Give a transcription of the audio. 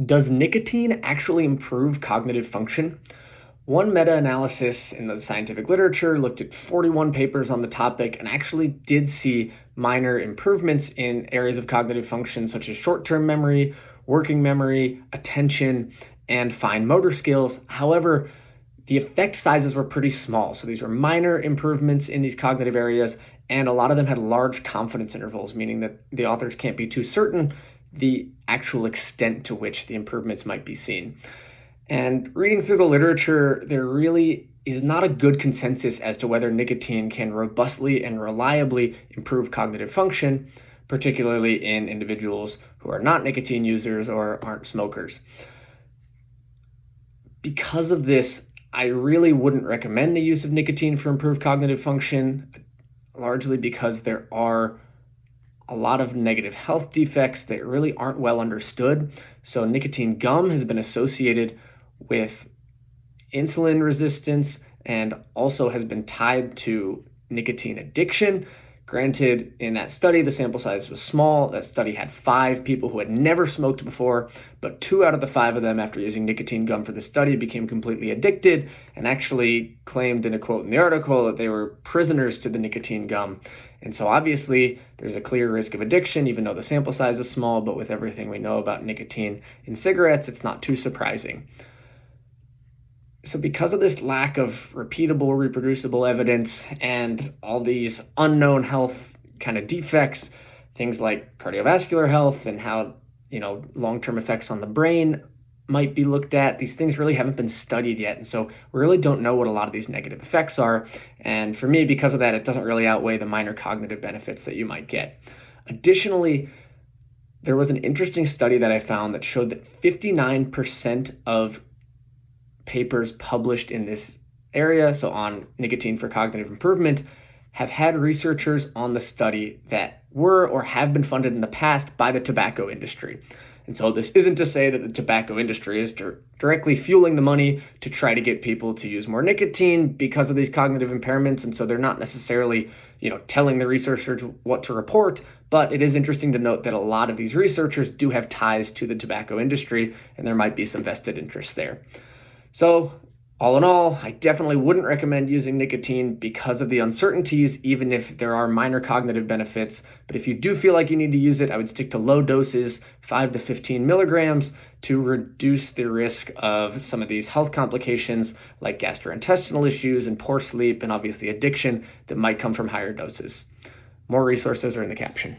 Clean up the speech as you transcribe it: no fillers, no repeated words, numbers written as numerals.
Does nicotine actually improve cognitive function? One meta-analysis in the scientific literature looked at 41 papers on the topic and actually did see minor improvements in areas of cognitive function such as short-term memory, working memory, attention, and fine motor skills. However, the effect sizes were pretty small. So these were minor improvements in these cognitive areas, and a lot of them had large confidence intervals, meaning that the authors can't be too certain the actual extent to which the improvements might be seen. And reading through the literature, there really is not a good consensus as to whether nicotine can robustly and reliably improve cognitive function, particularly in individuals who are not nicotine users or aren't smokers. Because of this, I really wouldn't recommend the use of nicotine for improved cognitive function, largely because there are a lot of negative health defects that really aren't well understood. So nicotine gum has been associated with insulin resistance and also has been tied to nicotine addiction. Granted, in that study, the sample size was small. That study had 5 people who had never smoked before, but 2 out of the 5 of them, after using nicotine gum for the study, became completely addicted and actually claimed in a quote in the article that they were prisoners to the nicotine gum. And so obviously there's a clear risk of addiction, even though the sample size is small, but with everything we know about nicotine in cigarettes, it's not too surprising. So because of this lack of repeatable, reproducible evidence and all these unknown health kind of defects, things like cardiovascular health and how, long-term effects on the brain might be looked at, these things really haven't been studied yet. And so we really don't know what a lot of these negative effects are. And for me, because of that, it doesn't really outweigh the minor cognitive benefits that you might get. Additionally, there was an interesting study that I found that showed that 59% of papers published in this area, so on nicotine for cognitive improvement, have had researchers on the study that were or have been funded in the past by the tobacco industry. And so this isn't to say that the tobacco industry is directly fueling the money to try to get people to use more nicotine because of these cognitive impairments. And so they're not necessarily, telling the researchers what to report. But it is interesting to note that a lot of these researchers do have ties to the tobacco industry, and there might be some vested interest there. So all in all, I definitely wouldn't recommend using nicotine because of the uncertainties, even if there are minor cognitive benefits. But if you do feel like you need to use it, I would stick to low doses, 5 to 15 milligrams, to reduce the risk of some of these health complications like gastrointestinal issues and poor sleep and obviously addiction that might come from higher doses. More resources are in the caption.